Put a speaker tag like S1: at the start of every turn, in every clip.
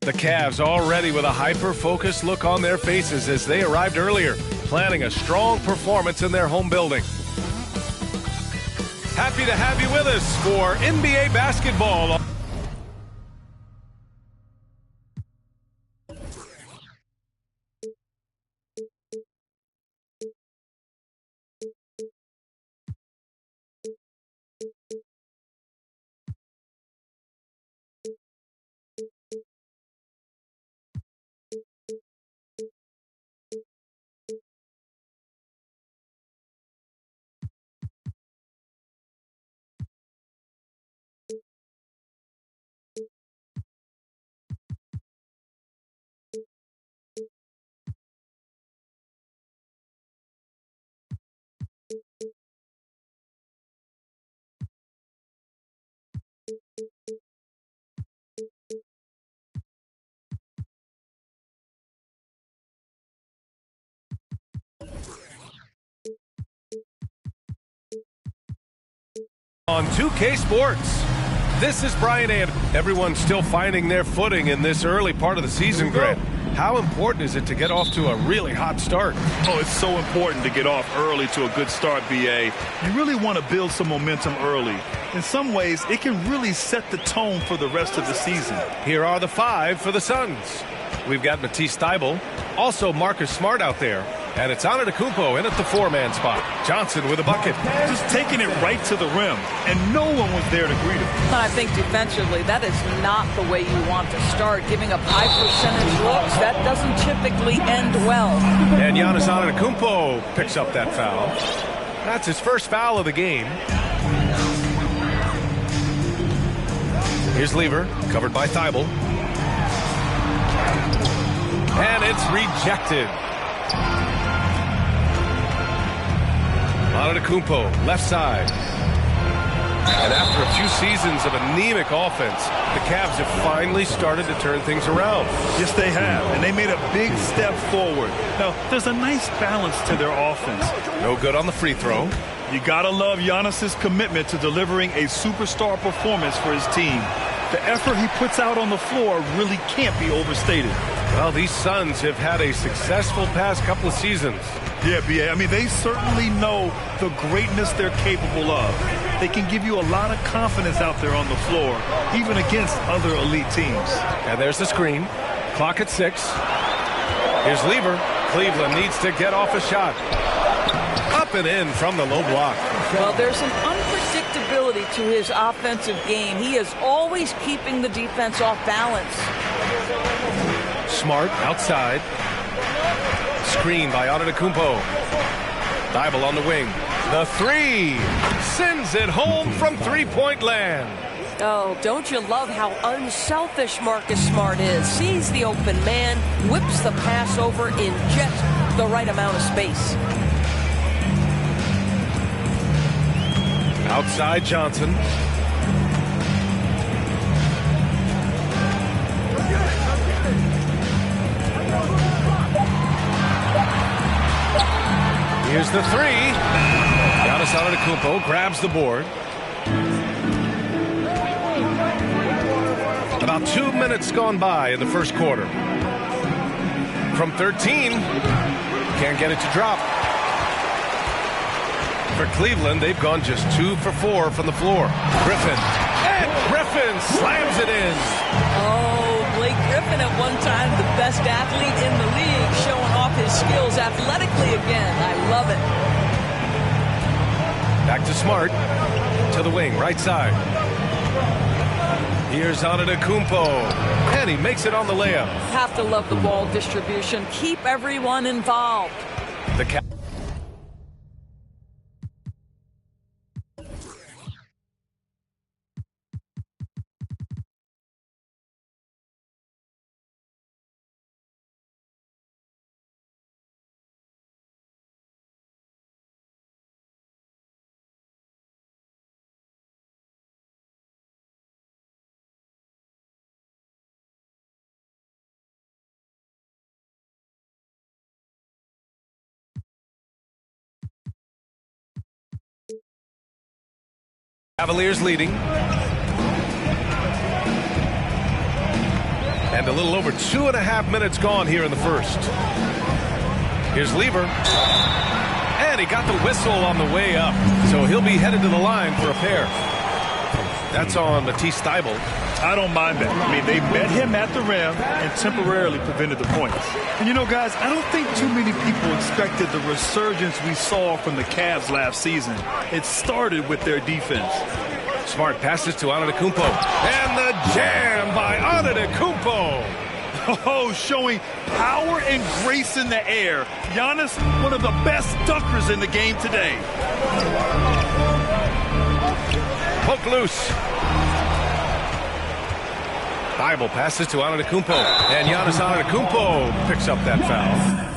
S1: The Cavs already with a hyper-focused look on their faces as they arrived earlier, planning a strong performance in their home building. Happy to have you with us for NBA basketball. On 2K Sports, this is Brian and everyone's still finding their footing in this early part of the season, Grant. How important is it to get off to a really hot start?
S2: Oh, it's so important to get off early to a good start, BA. You really want to build some momentum early. In some ways, it can really set the tone for the rest of the season.
S1: Here are the 5 for the Suns. We've got Matisse Thybulle, also Marcus Smart out there, and it's Antetokounmpo in at the 4-man spot. Johnson with a bucket.
S2: Just taking it right to the rim, and no one was there to greet him.
S3: I think defensively, that is not the way you want to start. Giving up high percentage looks, that doesn't typically end well.
S1: And Giannis Antetokounmpo picks up that foul. That's his first foul of the game. Here's Lever, covered by Thybulle. And it's rejected. Antetokounmpo, left side. And after a few seasons of anemic offense, the Cavs have finally started to turn things around.
S2: Yes, they have, and they made a big step forward. Now, there's a nice balance to their offense.
S1: No good on the free throw.
S2: You gotta love Giannis's commitment to delivering a superstar performance for his team. The effort he puts out on the floor really can't be overstated.
S1: Well, these Suns have had a successful past couple of seasons.
S2: Yeah, BA. I mean, they certainly know the greatness they're capable of. They can give you a lot of confidence out there on the floor, even against other elite teams.
S1: And there's the screen. Clock at 6. Here's Lever. Cleveland needs to get off a shot. Up and in from the low block.
S3: Well, there's an unpredictability to his offensive game. He is always keeping the defense off balance.
S1: Smart outside. Screen by Antetokounmpo. Thybulle on the wing. The 3 sends it home from three-point land.
S4: Oh, don't you love how unselfish Marcus Smart is? Sees the open man, whips the pass over in just the right amount of space.
S1: Outside Johnson. Here's the 3. Giannis Antetokounmpo grabs the board. About 2 minutes gone by in the first quarter. From 13, can't get it to drop. For Cleveland, they've gone just 2 for 4 from the floor. Griffin. And Griffin slams it in.
S3: Oh, Blake Griffin at one time the best athlete in the league, showing off his skills athletically again. I love it.
S1: Back to Smart. To the wing, right side. Here's Antetokounmpo. And he makes it on the layup.
S3: Have to love the ball distribution. Keep everyone involved.
S1: The Cavaliers leading. And a little over 2.5 minutes gone here in the first. Here's Lever. And he got the whistle on the way up. So he'll be headed to the line for a pair. That's on Matisse Thybulle.
S2: I don't mind that. I mean, they met him at the rim and temporarily prevented the points. And, you know, guys, I don't think too many people expected the resurgence we saw from the Cavs last season. It started with their defense.
S1: Smart passes to Antetokounmpo. And the jam by Antetokounmpo.
S2: Oh, showing power and grace in the air. Giannis, one of the best dunkers in the game today.
S1: Poke loose. Thybulle passes to Antetokounmpo. And Giannis Antetokounmpo picks up that foul.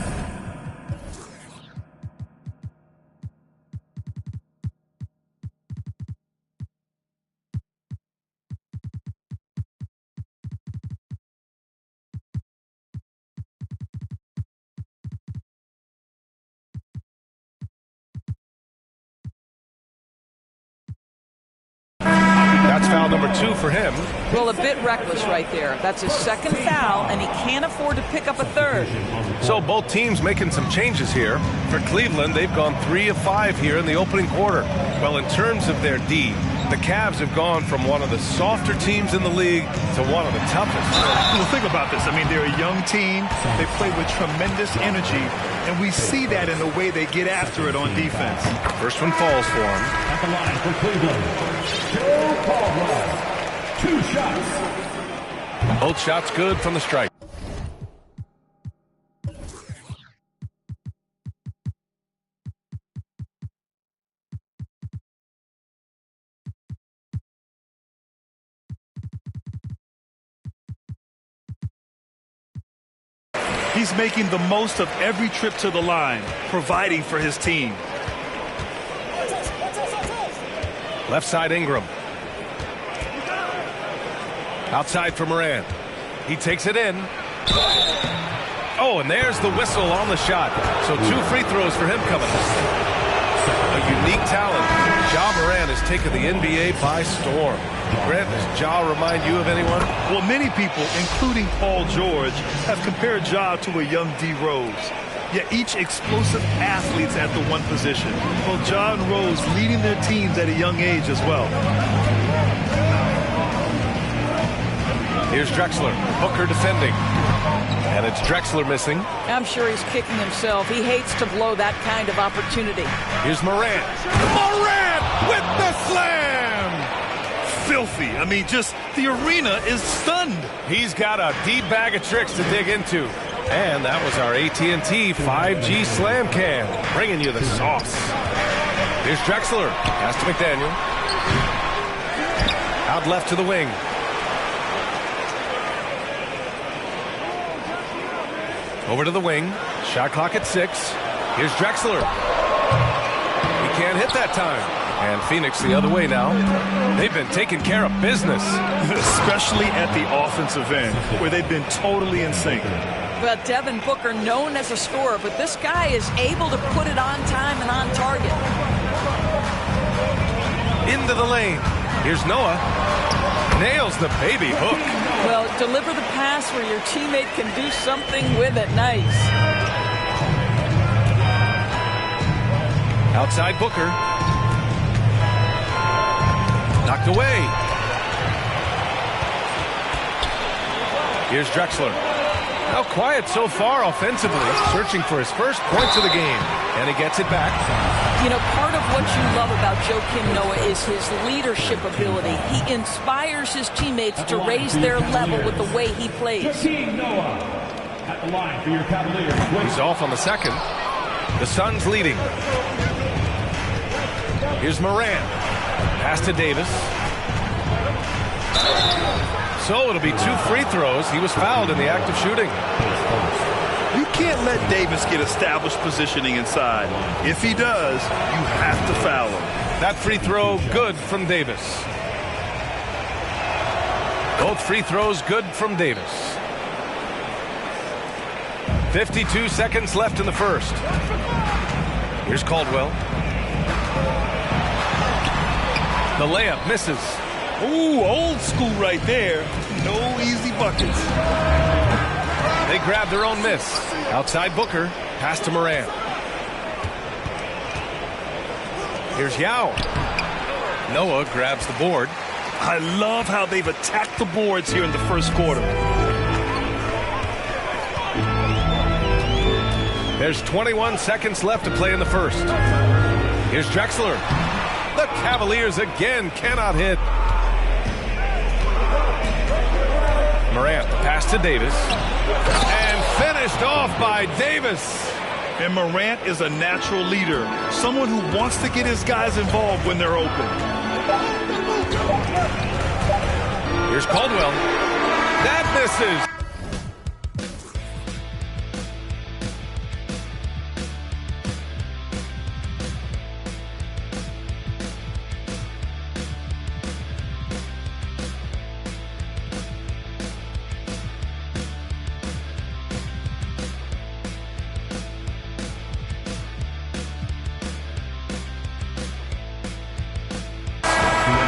S1: That's foul number 2 for him.
S3: Well, a bit reckless right there. That's his second foul, and he can't afford to pick up a third.
S1: So both teams making some changes here. For Cleveland, they've gone 3 of 5 here in the opening quarter. Well, in terms of their D, the Cavs have gone from one of the softer teams in the league to one of the toughest.
S2: Well, think about this. I mean, they're a young team. They play with tremendous energy, and we see that in the way they get after it on defense.
S1: First one falls for him.
S5: At the line for Cleveland, Joe Caldwell. 2 shots.
S1: Both shots good from the strike.
S2: He's making the most of every trip to the line, providing for his team.
S1: Left side Ingram. Outside for Morant. He takes it in. Oh, and there's the whistle on the shot. So 2 free throws for him coming up. A unique talent. Ja Morant has taken the NBA by storm. Grant, does Ja remind you of anyone?
S2: Well, many people, including Paul George, have compared Ja to a young D. Rose. Yet each explosive athletes at the one position. Well, Ja and Rose leading their teams at a young age as well.
S1: Here's Drexler. Booker defending. And it's Drexler missing.
S3: I'm sure he's kicking himself. He hates to blow that kind of opportunity.
S1: Here's Morant. Morant with the slam!
S2: Filthy. I mean, just the arena is stunned.
S1: He's got a deep bag of tricks to dig into. And that was our AT&T 5G Slam Cam, bringing you the sauce. Here's Drexler. Pass to McDaniel. Out left to the wing. Over to the wing. Shot clock at 6. Here's Drexler. He can't hit that time. And Phoenix the other way now. They've been taking care of business.
S2: Especially at the offensive end, where they've been totally in sync.
S3: But Devin Booker, known as a scorer, but this guy is able to put it on time and on target.
S1: Into the lane. Here's Noah. Nails the baby hook.
S3: Well, deliver the pass where your teammate can do something with it. Nice.
S1: Outside Booker. Knocked away. Here's Drexler. Now quiet so far offensively, searching for his first points of the game. And he gets it back.
S3: You know, part of what you love about Joakim Noah is his leadership ability. He inspires his teammates to raise their level with the way he plays.
S5: Joakim Noah at the line for your Cavaliers.
S1: He's off on the second. The Suns leading. Here's Morant. Pass to Davis. So it'll be 2 free throws. He was fouled in the act of shooting.
S2: You can't let Davis get established positioning inside. If he does, you have to foul him.
S1: That free throw good from Davis. Both free throws good from Davis. 52 seconds left in the first. Here's Caldwell. The layup misses.
S2: Ooh, old school right there. No easy buckets.
S1: They grab their own miss. Outside Booker. Pass to Morant. Here's Yao. Noah grabs the board.
S2: I love how they've attacked the boards here in the first quarter.
S1: There's 21 seconds left to play in the first. Here's Drexler. The Cavaliers again cannot hit. Morant, the pass to Davis. And finished off by Davis.
S2: And Morant is a natural leader. Someone who wants to get his guys involved when they're open.
S1: Here's Caldwell. That misses.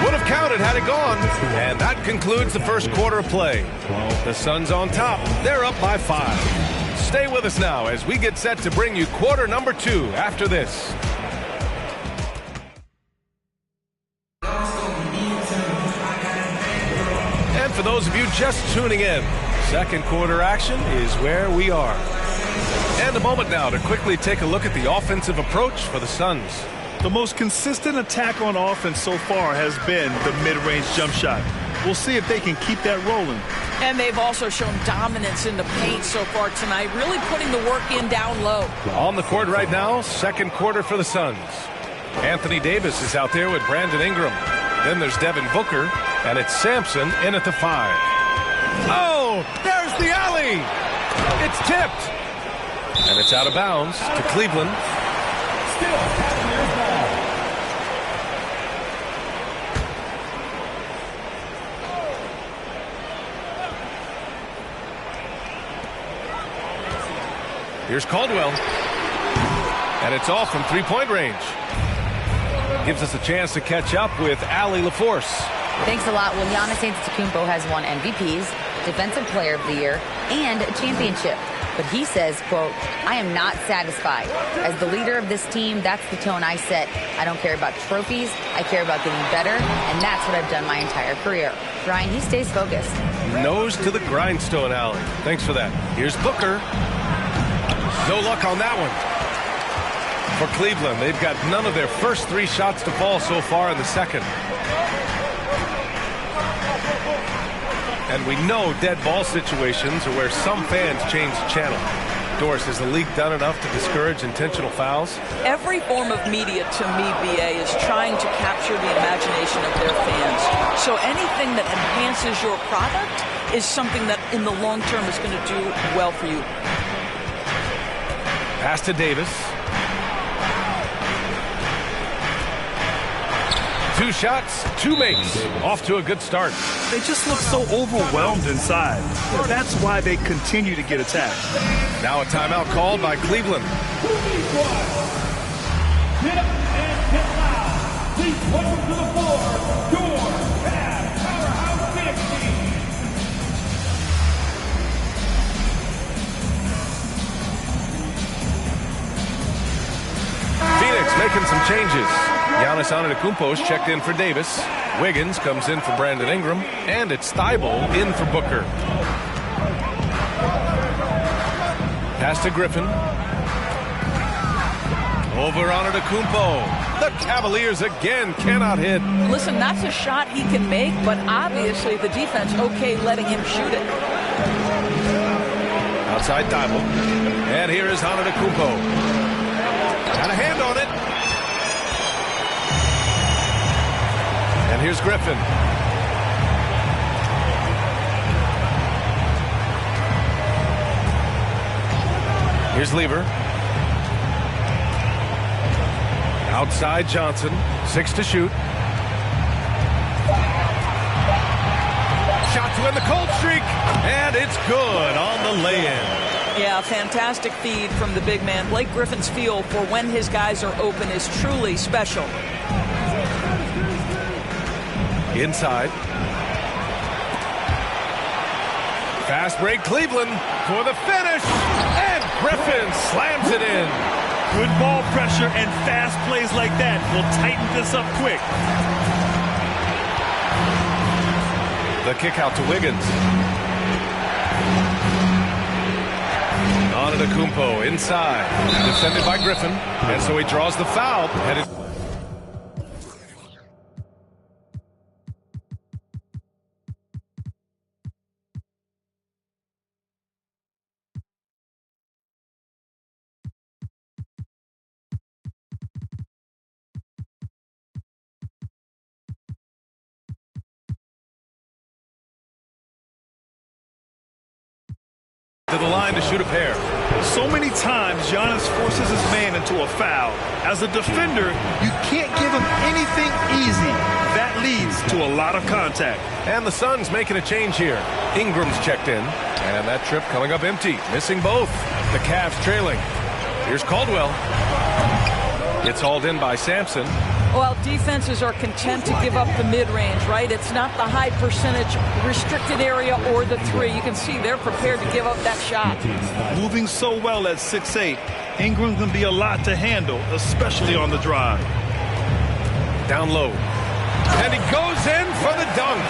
S1: Would have counted had it gone. And that concludes the first quarter of play. The Suns on top. They're up by 5. Stay with us now as we get set to bring you quarter number 2 after this. And for those of you just tuning in, second quarter action is where we are. And a moment now to quickly take a look at the offensive approach for the Suns.
S2: The most consistent attack on offense so far has been the mid-range jump shot. We'll see if they can keep that rolling.
S3: And they've also shown dominance in the paint so far tonight, really putting the work in down low.
S1: On the court right now, second quarter for the Suns. Anthony Davis is out there with Brandon Ingram. Then there's Devin Booker, and it's Sampson in at the 5. Oh, there's the alley. It's tipped. And it's out of bounds to Cleveland.
S5: Still Cavaliers ball.
S1: Here's Caldwell. And it's off from three-point range. Gives us a chance to catch up with Allie LaForce.
S6: Thanks a lot. Well, Giannis Antetokounmpo has won MVPs, Defensive Player of the Year, and a championship. But he says, quote, I am not satisfied. As the leader of this team, that's the tone I set. I don't care about trophies. I care about getting better, and that's what I've done my entire career. Brian, he stays focused.
S1: Nose to the grindstone, Allie. Thanks for that. Here's Booker. No luck on that one. For Cleveland, they've got none of their first 3 shots to fall so far in the second. And we know dead ball situations are where some fans change the channel. Doris, has the league done enough to discourage intentional fouls?
S3: Every form of media, to me, BA, is trying to capture the imagination of their fans. So anything that enhances your product is something that in the long term is going to do well for you.
S1: Pass to Davis. 2 shots, 2 makes. Off to a good start.
S2: They just look so overwhelmed inside. That's why they continue to get attacked.
S1: Now a timeout called by Cleveland.
S5: Get up and get loud. Please welcome to the floor, your Cavs Powerhouse Phoenix team.
S1: Phoenix making some changes. Giannis Antetokounmpo is checked in for Davis. Wiggins comes in for Brandon Ingram. And it's Thibault in for Booker. Pass to Griffin. Over Antetokounmpo. The Cavaliers again cannot hit.
S3: Listen, that's a shot he can make, but obviously the defense okay letting him shoot it.
S1: Outside Thibault. And here is Antetokounmpo. Got a hand on it. And here's Griffin. Here's Lever. Outside Johnson. 6 to shoot. Shot to end the cold streak. And it's good on the lay-in.
S3: Yeah, fantastic feed from the big man. Blake Griffin's feel for when his guys are open is truly special.
S1: Inside. Fast break Cleveland for the finish. And Griffin slams it in.
S2: Good ball pressure and fast plays like that will tighten this up quick.
S1: The kick out to Wiggins. Antetokounmpo inside. Defended by Griffin. And so he draws the foul. Headed. To the line to shoot a pair.
S2: So many times Giannis forces his man into a foul. As a defender, you can't give him anything easy. That leads to a lot of contact.
S1: And the Suns making a change here. Ingram's checked in. And that trip coming up empty. Missing both. The Cavs trailing. Here's Caldwell. It's hauled in by Sampson.
S3: Well, defenses are content to give up the mid-range, right? It's not the high percentage restricted area or the three. You can see they're prepared to give up that shot.
S2: Moving so well at 6'8", Ingram can be a lot to handle, especially on the drive.
S1: Down low. And he goes in for the dunk.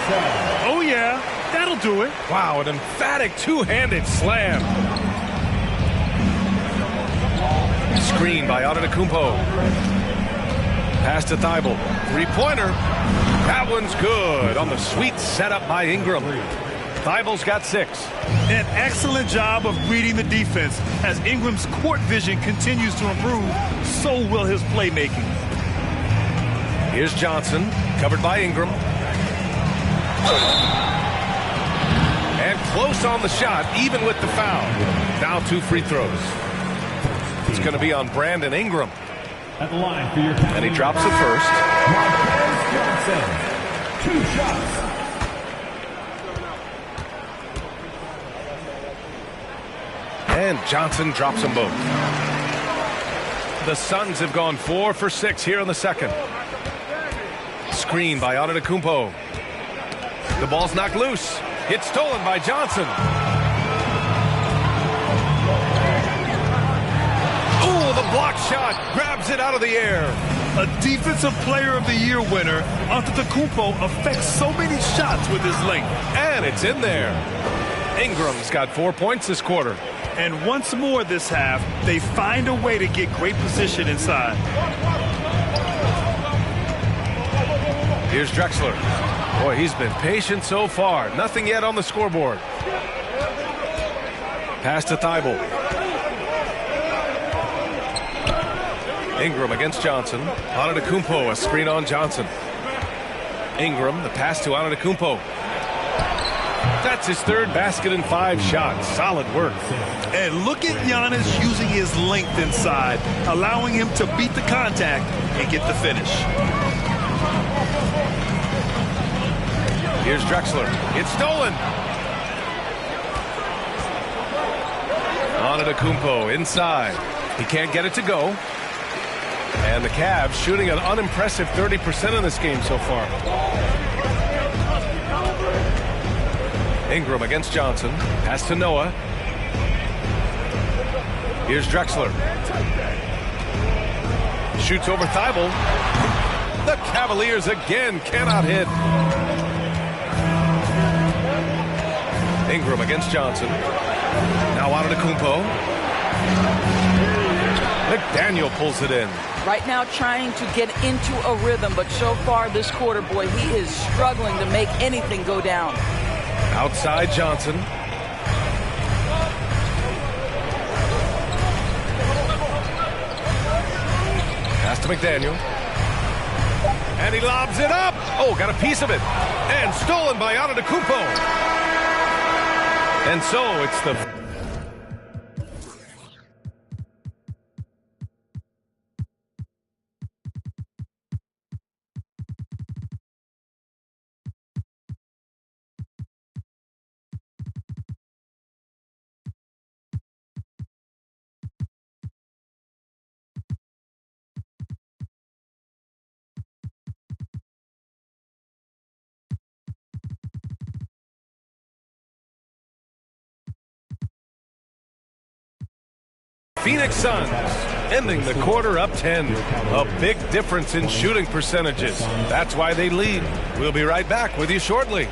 S2: Oh, yeah, that'll do it.
S1: Wow, an emphatic two-handed slam. Screen by Antetokounmpo. Pass to Thibault. Three-pointer. That one's good on the sweet setup by Ingram. Thibault's got 6.
S2: An excellent job of reading the defense. As Ingram's court vision continues to improve, so will his playmaking.
S1: Here's Johnson, covered by Ingram. And close on the shot, even with the foul. Now 2 free throws. It's going to be on Brandon Ingram.
S5: At the line for your
S1: And he drops it first.
S5: Johnson, 2 shots.
S1: And Johnson drops them both. The Suns have gone 4 for 6 here in the second. Screen by Antetokounmpo. The ball's knocked loose. It's stolen by Johnson. Oh, the block shot grabs it out of the air.
S2: A Defensive Player of the Year winner, Antetokounmpo affects so many shots with his length.
S1: And it's in there. Ingram's got 4 points this quarter.
S2: And once more this half, they find a way to get great position inside.
S1: Here's Drexler. Boy, he's been patient so far. Nothing yet on the scoreboard. Pass to Thibault. Ingram against Johnson. Antetokounmpo, a screen on Johnson. Ingram, the pass to Antetokounmpo. That's his 3rd basket in 5 shots. Solid work.
S2: And look at Giannis using his length inside, allowing him to beat the contact and get the finish.
S1: Here's Drexler. It's stolen. Antetokounmpo inside. He can't get it to go. And the Cavs shooting an unimpressive 30% in this game so far. Ingram against Johnson. Pass to Noah. Here's Drexler. Shoots over Thibault. The Cavaliers again cannot hit. Ingram against Johnson. Now Antetokounmpo. McDaniel pulls it in.
S3: Right now trying to get into a rhythm, but so far this quarter, boy, he is struggling to make anything go down.
S1: Outside Johnson. Pass to McDaniel. And he lobs it up. Oh, got a piece of it. And stolen by Antetokounmpo. And so it's the Phoenix Suns, ending the quarter up 10. A big difference in shooting percentages. That's why they lead. We'll be right back with you shortly.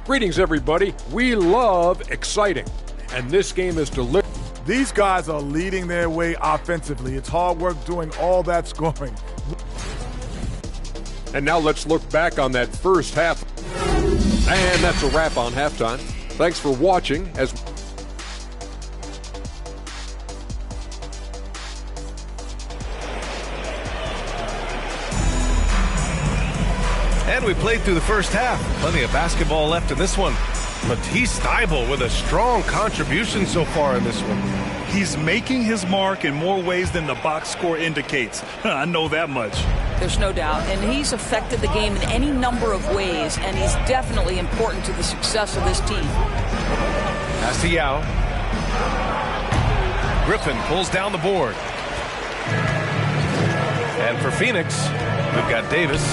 S7: Greetings, everybody. We love exciting, and this game is delivered.
S8: These guys are leading their way offensively. It's hard work doing all that scoring.
S7: And now let's look back on that first half. And that's a wrap on halftime. Thanks for watching as
S1: And we played through the first half. Plenty of basketball left in this one. Matisse Thybulle with a strong contribution so far in this one.
S2: He's making his mark in more ways than the box score indicates. I know that much.
S3: There's no doubt. And he's affected the game in any number of ways, and he's definitely important to the success of this team.
S1: Pass to Yao. Griffin pulls down the board. And for Phoenix, we've got Davis.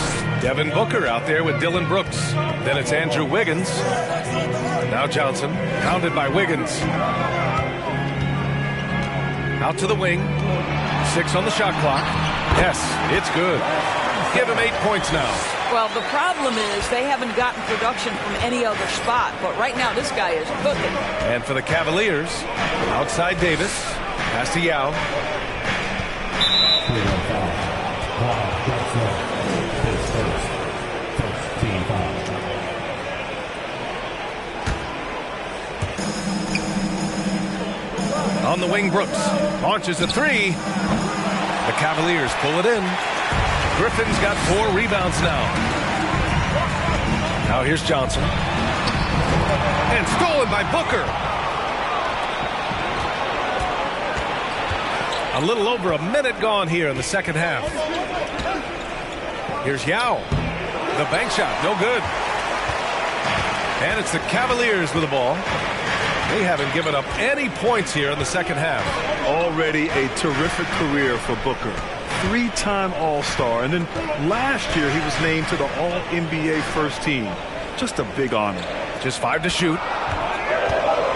S1: Devin Booker out there with Dylan Brooks. Then it's Andrew Wiggins. Now Johnson, pounded by Wiggins. Out to the wing. 6 on the shot clock. Yes, it's good. Give him 8 points now.
S3: Well, the problem is they haven't gotten production from any other spot, but right now this guy is cooking.
S1: And for the Cavaliers, outside Davis. Pass to Yao. On the wing, Brooks launches a 3. The Cavaliers pull it in. Griffin's got 4 rebounds now. Now here's Johnson. And stolen by Booker. A little over a minute gone here in the second half. Here's Yao. The bank shot, no good. And it's the Cavaliers with the ball. They haven't given up any points here in the second half.
S2: Already a terrific career for Booker. 3-time All-Star, and then last year he was named to the All-NBA first team. Just a big honor.
S1: Just 5 to shoot.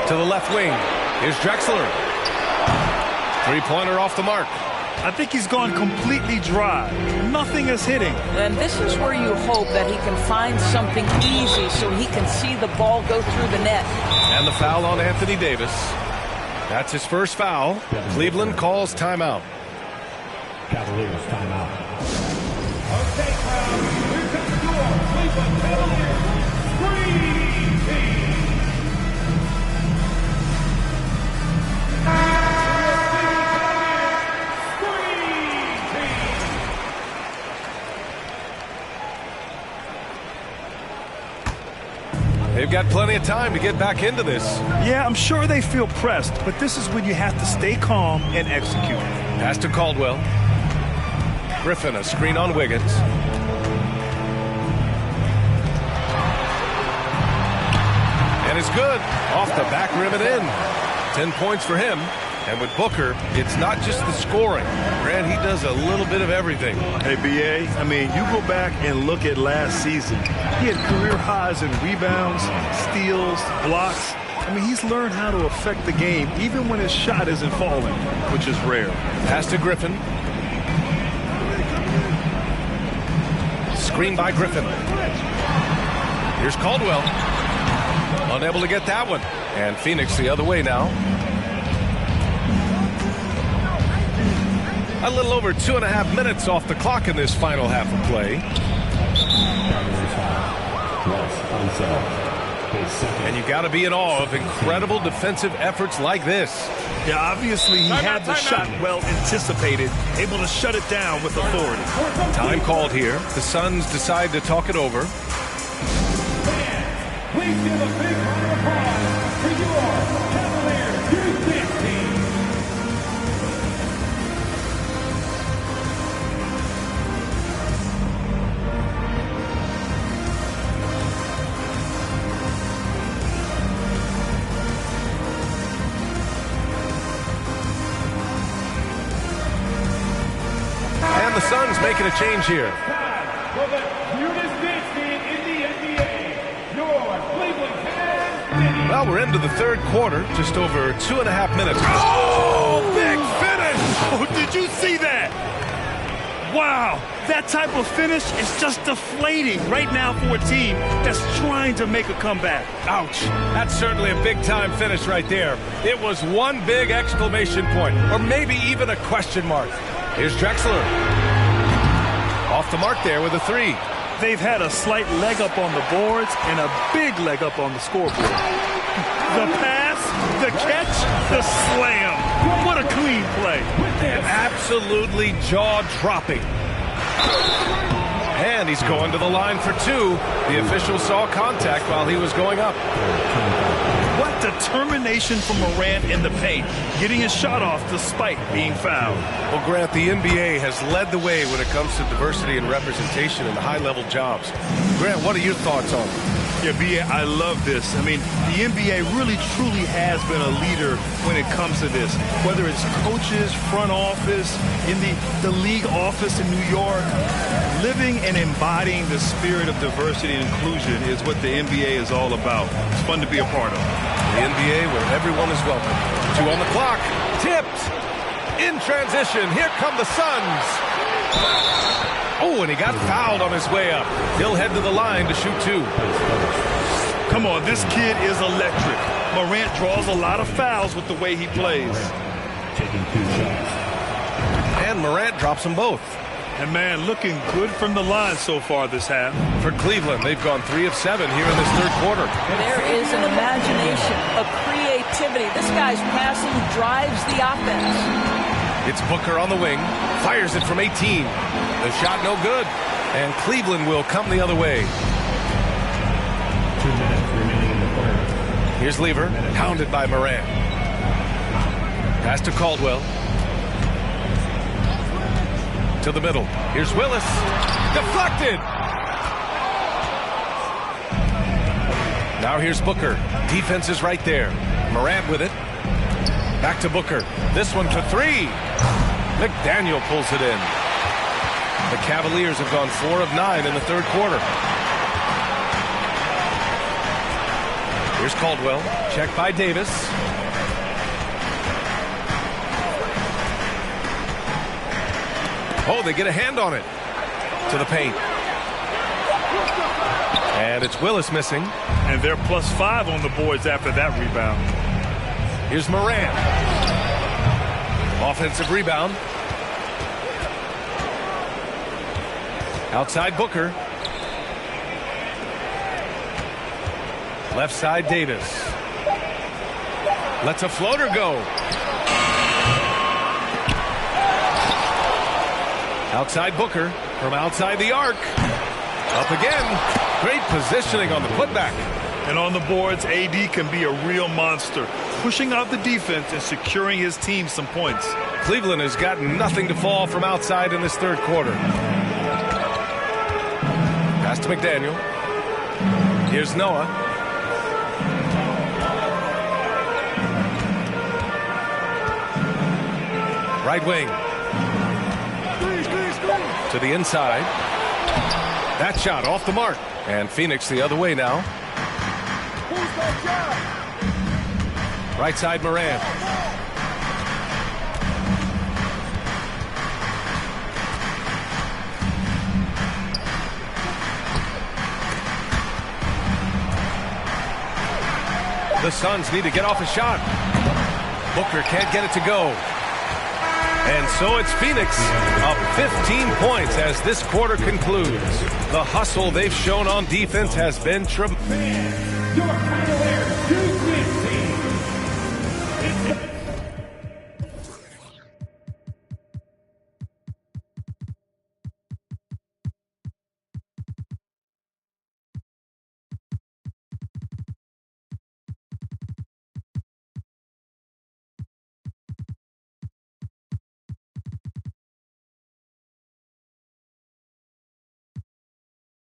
S1: To the left wing. Here's Drexler. 3-pointer off the mark.
S2: I think he's gone completely dry. Nothing is hitting.
S3: And this is where you hope that he can find something easy so he can see the ball go through the net.
S1: And the foul on Anthony Davis. That's his first foul. Cleveland calls timeout.
S5: Cavaliers timeout. Okay, crowd. Here comes the score. Cleveland Cavaliers. Green team.
S1: They've got plenty of time to get back into this.
S2: Yeah, I'm sure they feel pressed, but this is when you have to stay calm and execute.
S1: Pass to Caldwell. Griffin, a screen on Wiggins. And it's good. Off the back rim and in. 10 points for him. And with Booker, it's not just the scoring. Grant, he does a little bit of everything.
S2: Hey, B.A., I mean, you go back and look at last season. He had career highs in rebounds, steals, blocks. I mean, he's learned how to affect the game even when his shot isn't falling, which is rare.
S1: Pass to Griffin. Screen by Griffin. Here's Caldwell. Unable to get that one. And Phoenix the other way now. A little over 2.5 minutes off the clock in this final half of play. And you got to be in awe of incredible defensive efforts like this.
S2: Yeah, obviously he had the shot well anticipated, able to shut it down with authority.
S1: Time called here. The Suns decide to talk it over.
S5: Please give a big round of applause for your Cavaliers Houston team.
S1: And the Suns making a change here.
S5: For the cutest dance team in the NBA.
S1: Well, we're into the third quarter, just over 2.5 minutes. Oh, big finish!
S2: Oh, did you see that? Wow, that type of finish is just deflating right now for a team that's trying to make a comeback.
S1: Ouch. That's certainly a big-time finish right there. It was one big exclamation point, or maybe even a question mark. Here's Drexler. Off the mark there with a three.
S2: They've had a slight leg up on the boards and a big leg up on the scoreboard. The pass, the catch, the slam. What a clean play.
S1: Absolutely jaw-dropping. And he's going to the line for two. The official saw contact while he was going up.
S2: What determination from Morant in the paint, getting his shot off despite being fouled.
S1: Well, Grant, the NBA has led the way when it comes to diversity and representation in high-level jobs. Grant, what are your thoughts on it?
S2: Yeah, B.A., I love this. I mean, the NBA really, truly has been a leader when it comes to this. Whether it's coaches, front office, in the league office in New York, living and embodying the spirit of diversity and inclusion is what the NBA is all about. It's fun to be a part of.
S1: The NBA where everyone is welcome. 2 on the clock. Tipped. In transition. Here come the Suns. Oh, and he got fouled on his way up. He'll head to the line to shoot two.
S2: Come on, this kid is electric. Morant draws a lot of fouls with the way he plays.
S5: Taking 2 shots.
S1: And Morant drops them both.
S2: And, man, looking good from the line so far this half.
S1: For Cleveland, they've gone 3 of 7 here in this third quarter.
S3: There is an imagination, a creativity. This guy's passing drives the offense.
S1: It's Booker on the wing. Fires it from 18. The shot no good. And Cleveland will come the other way.
S5: 2 minutes remaining in the quarter.
S1: Here's Lever, pounded by Morant. Pass to Caldwell. To the middle. Here's Willis. Deflected. Now here's Booker. Defense is right there. Morant with it. Back to Booker. This one to 3. McDaniel pulls it in. The Cavaliers have gone 4 of 9 in the third quarter. Here's Caldwell. Checked by Davis. Oh, they get a hand on it. To the paint. And it's Willis missing.
S2: And they're +5 on the boards after that rebound.
S1: Here's Morant. Offensive rebound. Outside Booker. Left side Davis. Lets a floater go. Outside Booker from outside the arc. Up again. Great positioning on the putback.
S2: And on the boards, AD can be a real monster, pushing out the defense and securing his team some points.
S1: Cleveland has got nothing to fall from outside in this third quarter. Pass to McDaniel. Here's Noah. Right wing. To the inside. That shot off the mark. And Phoenix the other way now. Right side Morant. The Suns need to get off a shot. Booker can't get it to go. And so it's Phoenix up 15 points as this quarter concludes. The hustle they've shown on defense has been tremendous.
S5: Your Cavaliers do win team.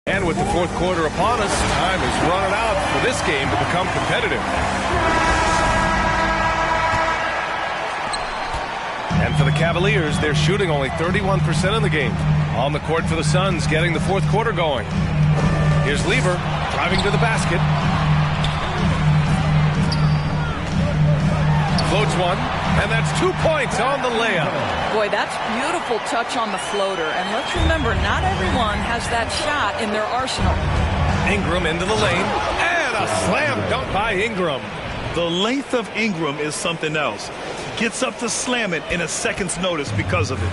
S1: And with the fourth quarter upon us, time is running out for this game to become competitive. And for the Cavaliers, they're shooting only 31% in the game. On the court for the Suns, getting the fourth quarter going. Here's Lever, driving to the basket. floats one, and that's 2 points on the layup.
S3: Boy, that's beautiful touch on the floater. And let's remember, not everyone has that shot in their arsenal.
S1: Ingram into the lane, and a slam dunk by Ingram.
S2: The length of Ingram is something else. Gets up to slam it in a second's notice because of it.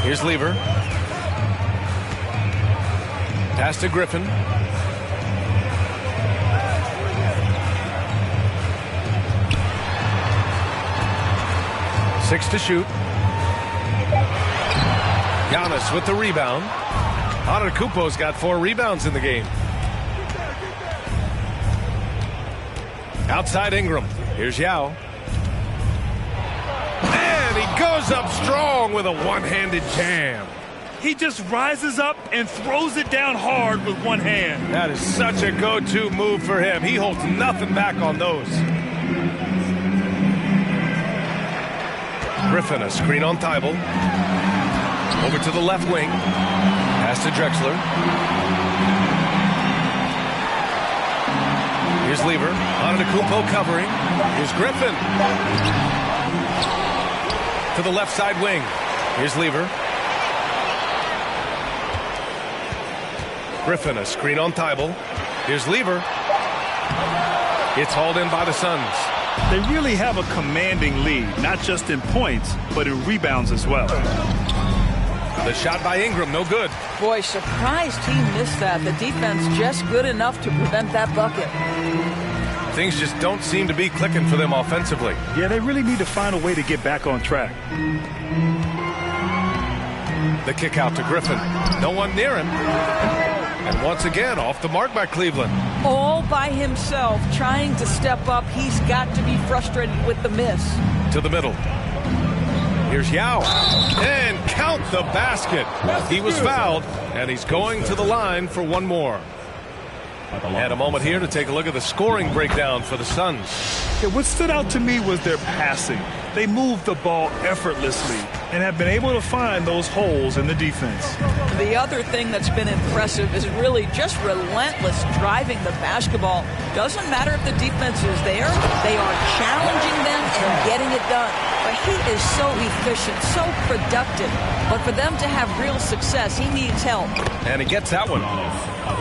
S1: Here's Lever. Pass to Griffin. Six to shoot. Giannis with the rebound. Antetokounmpo's got 4 rebounds in the game. Outside Ingram. Here's Yao. And he goes up strong with a one-handed jam.
S2: He just rises up and throws it down hard with one hand.
S1: That is such a go-to move for him. He holds nothing back on those. Griffin, a screen on Thibault. Over to the left wing. Pass to Drexler. Here's Lever. Antetokounmpo covering. Here's Griffin. To the left side wing. Here's Lever. Griffin, a screen on Thibault. Here's Lever. It's hauled in by the Suns.
S2: They really have a commanding lead, not just in points, but in rebounds as well.
S1: The shot by Ingram, no good.
S3: Boy, surprised he missed that. The defense just good enough to prevent that bucket.
S1: Things just don't seem to be clicking for them offensively.
S2: Yeah, they really need to find a way to get back on track.
S1: The kick out to Griffin. No one near him. And once again, off the mark by Cleveland.
S3: All by himself, trying to step up. He's got to be frustrated with the miss.
S1: To the middle. Here's Yao. And count the basket. He was fouled, and he's going to the line for one more. And a moment here to take a look at the scoring breakdown for the Suns.
S2: Yeah, what stood out to me was their passing. They moved the ball effortlessly and have been able to find those holes in the defense.
S3: The other thing that's been impressive is really just relentless driving the basketball. Doesn't matter if the defense is there, they are challenging them and getting it done. But he is so efficient, so productive. But for them to have real success, he needs help.
S1: And he gets that one.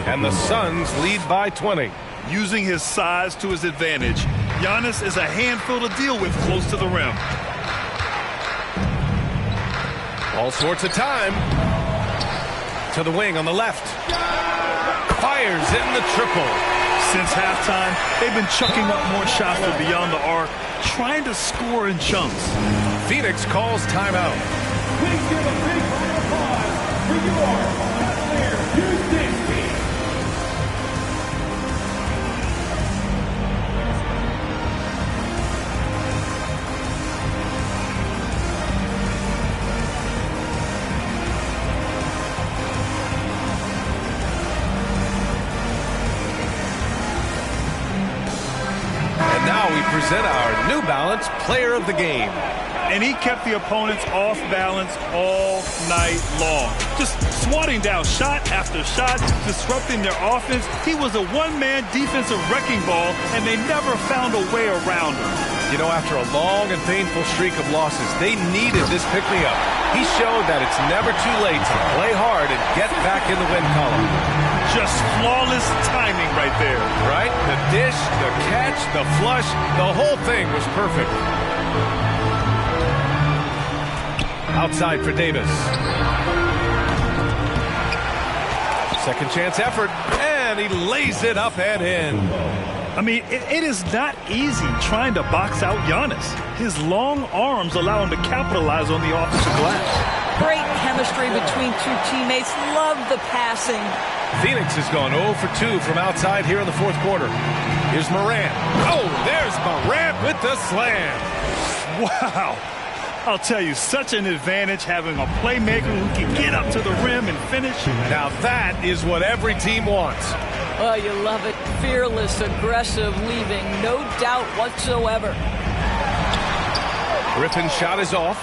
S1: And the Suns lead by 20.
S2: Using his size to his advantage, Giannis is a handful to deal with close to the rim.
S1: All sorts of time. To the wing on the left. Fires in the triple.
S2: Since halftime, they've been chucking up more shots from beyond the arc, trying to score in chunks.
S1: Phoenix calls timeout.
S5: Please give a big round of applause for your Cavalier Houston team.
S1: And now we present our New Balance Player of the Game.
S2: And he kept the opponents off balance all night long. Just swatting down shot after shot, disrupting their offense. He was a one-man defensive wrecking ball, and they never found a way around him.
S1: You know, after a long and painful streak of losses, they needed this pick-me-up. He showed that it's never too late to play hard and get back in the win column.
S2: Just flawless timing right there.
S1: Right? The dish, the catch, the flush, the whole thing was perfect. Outside for Davis. Second chance effort, and he lays it up and in.
S2: I mean, it is not easy trying to box out Giannis. His long arms allow him to capitalize on the offensive glass.
S3: Great chemistry between two teammates. Love the passing.
S1: Phoenix has gone 0 for 2 from outside here in the fourth quarter. Here's Morant. Oh, there's Morant with the slam.
S2: Wow. I'll tell you, such an advantage having a playmaker who can get up to the rim and finish.
S1: Now that is what every team wants.
S3: Oh, you love it. Fearless, aggressive, leaving no doubt whatsoever.
S1: Griffin's shot is off.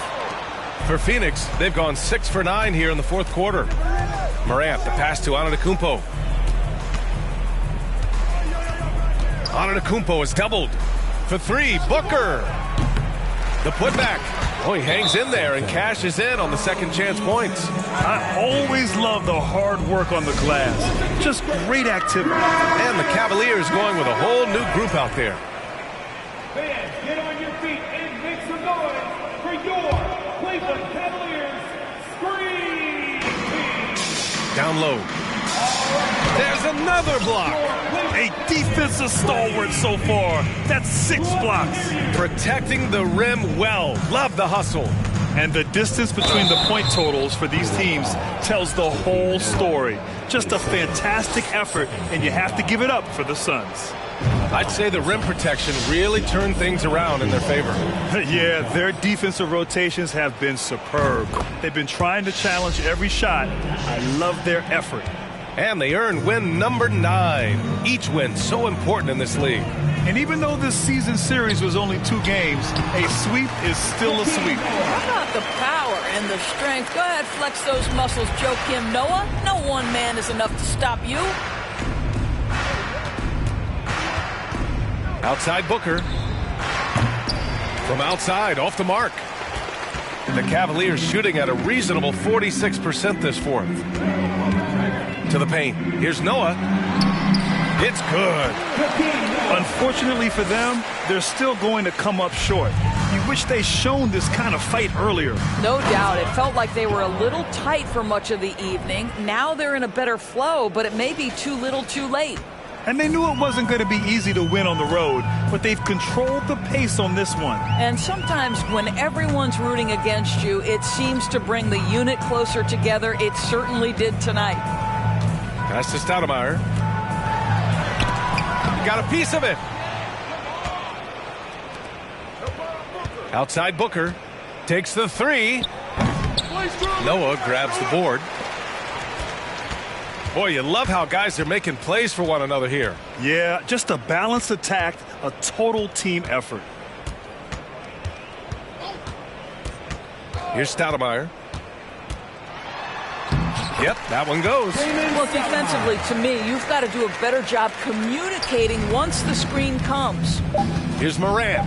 S1: For Phoenix, they've gone 6 for 9 here in the fourth quarter. Morant, the pass to Antetokounmpo. Antetokounmpo is doubled. For three, Booker. The putback. Oh, he hangs in there and cashes in on the second chance points.
S2: I always love the hard work on the glass. Just great activity.
S1: And the Cavaliers going with a whole new group out there.
S5: Fans, get on your feet and make some noise for your Cleveland Cavaliers Scream Team.
S1: Down low. There's another block.
S2: A defensive stalwart so far. That's 6 blocks.
S1: Protecting the rim well. Love the hustle.
S2: And the distance between the point totals for these teams tells the whole story. Just a fantastic effort, and you have to give it up for the Suns.
S1: I'd say the rim protection really turned things around in their favor.
S2: Yeah, their defensive rotations have been superb. They've been trying to challenge every shot. I love their effort.
S1: And they earned win number 9. Each win so important in this league.
S2: And even though this season series was only 2 games, a sweep is still a sweep.
S3: How about the power and the strength? Go ahead, flex those muscles, Joakim Noah. No one man is enough to stop you.
S1: Outside Booker. From outside, off the mark. The Cavaliers shooting at a reasonable 46% this fourth. To the paint. Here's Noah. It's good.
S2: Unfortunately for them, they're still going to come up short. You wish they'd shown this kind of fight earlier.
S3: No doubt. It felt like they were a little tight for much of the evening. Now they're in a better flow, but it may be too little too late.
S2: And they knew it wasn't going to be easy to win on the road, but they've controlled the pace on this one.
S3: And sometimes when everyone's rooting against you, it seems to bring the unit closer together. It certainly did tonight.
S1: Pass to Stoudemire. Got a piece of it. Outside Booker. Takes the 3. Noah grabs the board. Boy, you love how guys are making plays for one another here.
S2: Yeah, just a balanced attack, a total team effort.
S1: Here's Stoudemire. Yep, that one goes.
S3: Well, defensively, to me, you've got to do a better job communicating once the screen comes.
S1: Here's Morant.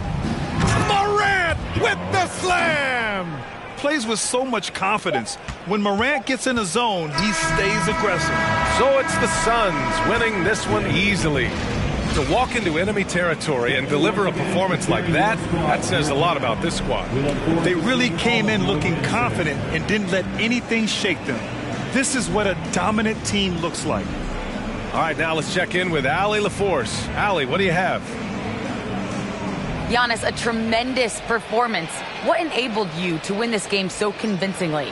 S1: Morant with the slam!
S2: Plays with so much confidence. When Morant gets in a zone, he stays aggressive.
S1: So it's the Suns winning this one easily. To walk into enemy territory and deliver a performance like that, that says a lot about this squad.
S2: They really came in looking confident and didn't let anything shake them. This is what a dominant team looks like.
S1: All right, now let's check in with Allie LaForce. Allie, what do you have?
S6: Giannis, a tremendous performance. What enabled you to win this game so convincingly?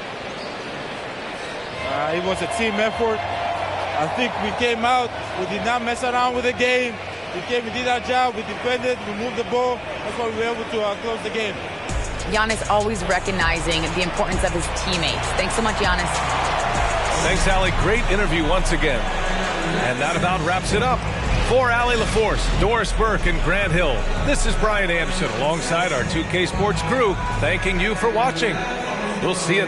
S9: It was a team effort. I think we came out, we did not mess around with the game. We did our job, we defended, we moved the ball. That's why we were able to close the game.
S6: Giannis always recognizing the importance of his teammates. Thanks so much, Giannis.
S1: Thanks, Allie. Great interview once again. And that about wraps it up. For Allie LaForce, Doris Burke, and Grant Hill, this is Brian Anderson alongside our 2K Sports crew, thanking you for watching. We'll see you.